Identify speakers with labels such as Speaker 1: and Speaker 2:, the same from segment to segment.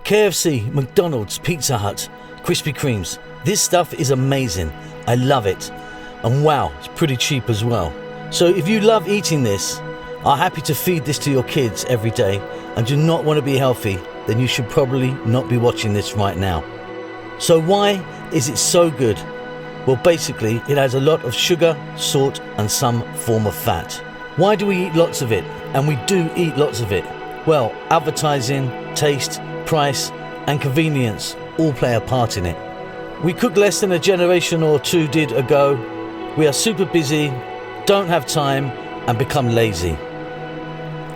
Speaker 1: KFC, McDonald's, Pizza Hut, Krispy Kremes. This stuff is amazing. I love it. And wow, it's pretty cheap as well. So if you love eating this, are happy to feed this to your kids every day, and do not want to be healthy, then you should probably not be watching this right now. So why is it so good? Well, basically, it has a lot of sugar, salt, and some form of fat. Why do we eat lots of it? And we do eat lots of it. Well, advertising, taste, price, and convenience all play a part in it. We cook less than a generation or two did ago. We are super busy, don't have time, and become lazy.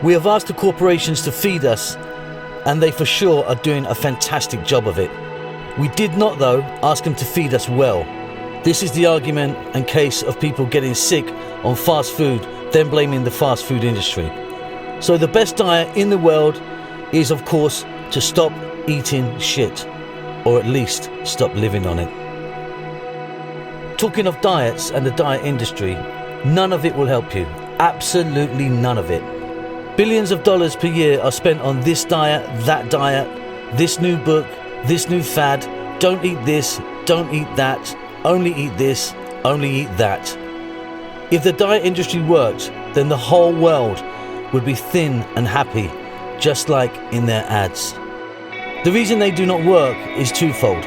Speaker 1: We have asked the corporations to feed us, and they for sure are doing a fantastic job of it. We did not, though, ask them to feed us well. This is the argument and case of people getting sick on fast food, then blaming the fast food industry. So the best diet in the world is, of course, to stop eating shit, or at least stop living on it. Talking of diets and the diet industry, none of it will help you. Absolutely none of it. Billions of dollars per year are spent on this diet, this new book, this new fad, don't eat this, don't eat that, only eat this, only eat that. If the diet industry worked, then the whole world would be thin and happy, just like in their ads. The reason they do not work is twofold.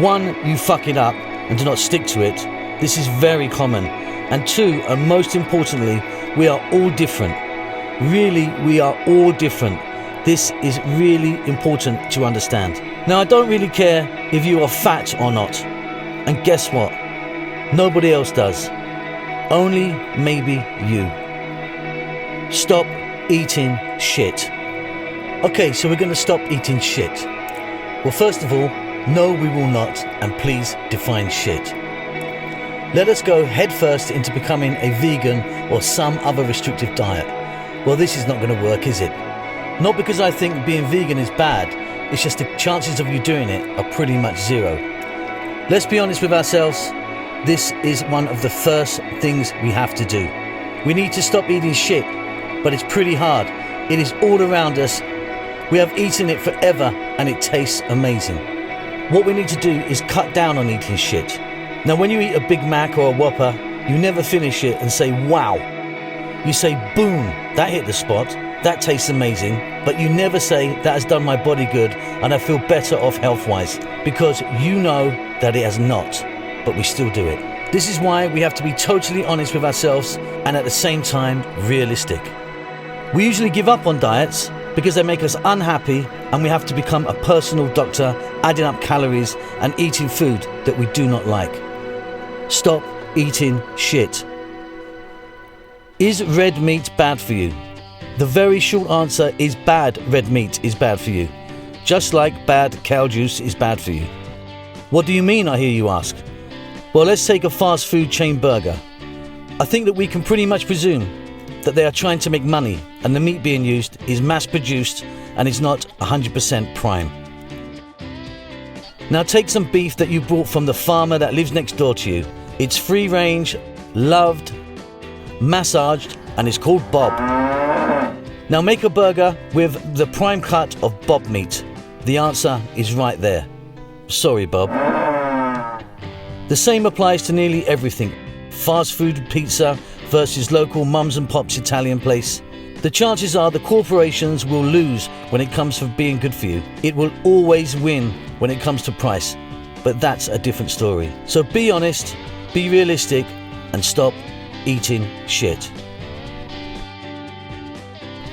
Speaker 1: One, you fuck it up and do not stick to it. This is very common. And two, and most importantly, we are all different. Really, we are all different. This is really important to understand. Now, I don't really care if you are fat or not. And guess what? Nobody else does. Only maybe you. Stop eating shit. Okay, so we're going to stop eating shit. Well, first of all, no, we will not, and please define shit. Let us go headfirst into becoming a vegan or some other restrictive diet. Well, this is not going to work, is it? Not because I think being vegan is bad, it's just the chances of you doing it are pretty much zero. Let's be honest with ourselves, this is one of the first things we have to do. We need to stop eating shit, but it's pretty hard. It is all around us. We have eaten it forever and it tastes amazing. What we need to do is cut down on eating shit. Now, when you eat a Big Mac or a Whopper, you never finish it and say, wow. You say, boom, that hit the spot, that tastes amazing, but you never say, that has done my body good and I feel better off health-wise, because you know that it has not, but we still do it. This is why we have to be totally honest with ourselves and at the same time realistic. We usually give up on diets because they make us unhappy, and we have to become a personal doctor, adding up calories and eating food that we do not like. Stop eating shit. Is red meat bad for you? The very short answer is bad. Red meat is bad for you. Just like bad cow juice is bad for you. What do you mean, I hear you ask? Well, let's take a fast food chain burger. I think that we can pretty much presume that they are trying to make money, and the meat being used is mass produced and is not 100% prime. Now take some beef that you bought from the farmer that lives next door to you. It's free range, loved, massaged, and it's called Bob. Now make a burger with the prime cut of Bob meat. The answer is right there. Sorry, Bob. The same applies to nearly everything. Fast food pizza versus local mums and pops Italian place. The chances are the corporations will lose when it comes to being good for you. It will always win when it comes to price, but that's a different story. So be honest, be realistic, and stop eating shit.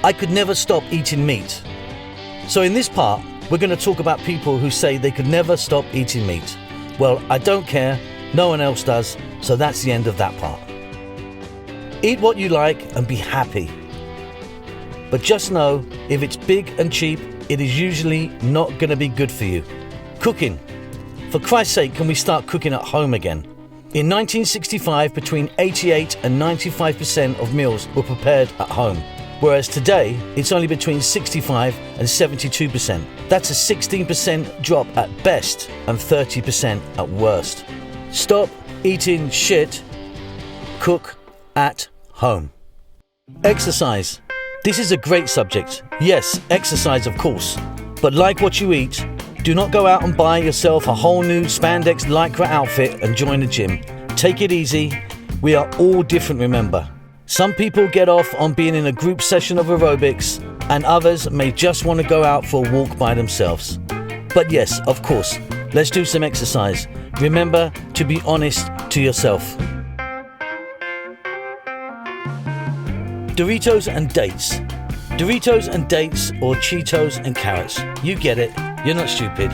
Speaker 1: I could never stop eating meat. So in this part, we're going to talk about people who say they could never stop eating meat. Well, I don't care, no one else does, so that's the end of that part. Eat what you like and be happy. But just know, if it's big and cheap, it is usually not going to be good for you. Cooking. For Christ's sake, can we start cooking at home again? In 1965, between 88 and 95% of meals were prepared at home, whereas today, it's only between 65 and 72%. That's a 16% drop at best and 30% at worst. Stop eating shit. Cook at home. Exercise. This is a great subject. Yes, exercise of course. But like what you eat, do not go out and buy yourself a whole new spandex lycra outfit and join the gym. Take it easy. We are all different, remember. Some people get off on being in a group session of aerobics, and others may just want to go out for a walk by themselves. But yes, of course, let's do some exercise. Remember to be honest to yourself. Doritos and dates. Doritos and dates, or Cheetos and carrots. You get it, you're not stupid.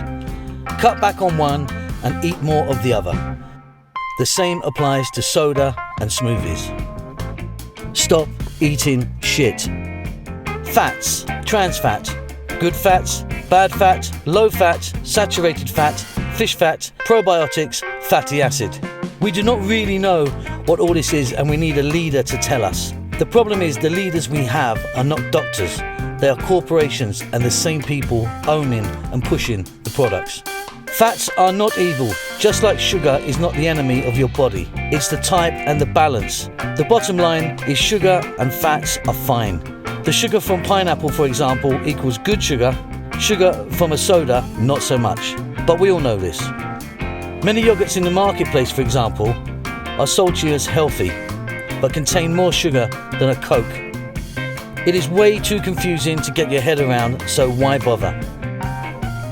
Speaker 1: Cut back on one and eat more of the other. The same applies to soda and smoothies. Stop eating shit. Fats, trans fat, good fats, bad fat, low fat, saturated fat, fish fat, probiotics, fatty acid. We do not really know what all this is, and we need a leader to tell us. The problem is the leaders we have are not doctors. They are corporations and the same people owning and pushing the products. Fats are not evil, just like sugar is not the enemy of your body. It's the type and the balance. The bottom line is sugar and fats are fine. The sugar from pineapple, for example, equals good sugar. Sugar from a soda, not so much. But we all know this. Many yogurts in the marketplace, for example, are sold to you as healthy, but contain more sugar than a Coke. It is way too confusing to get your head around, so why bother?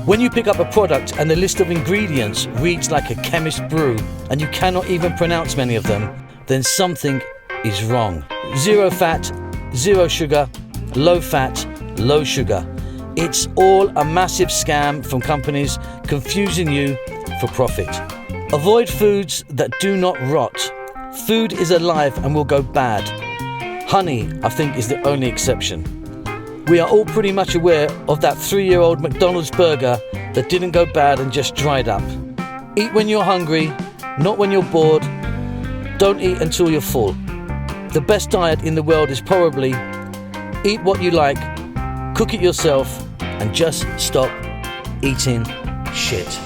Speaker 1: When you pick up a product and the list of ingredients reads like a chemist's brew and you cannot even pronounce many of them, then something is wrong. Zero fat, zero sugar, low fat, low sugar. It's all a massive scam from companies confusing you for profit. Avoid foods that do not rot. Food is alive and will go bad. Honey, I think, is the only exception. We are all pretty much aware of that 3-year-old McDonald's burger that didn't go bad and just dried up. Eat when you're hungry, not when you're bored. Don't eat until you're full. The best diet in the world is probably eat what you like, cook it yourself, and just stop eating shit.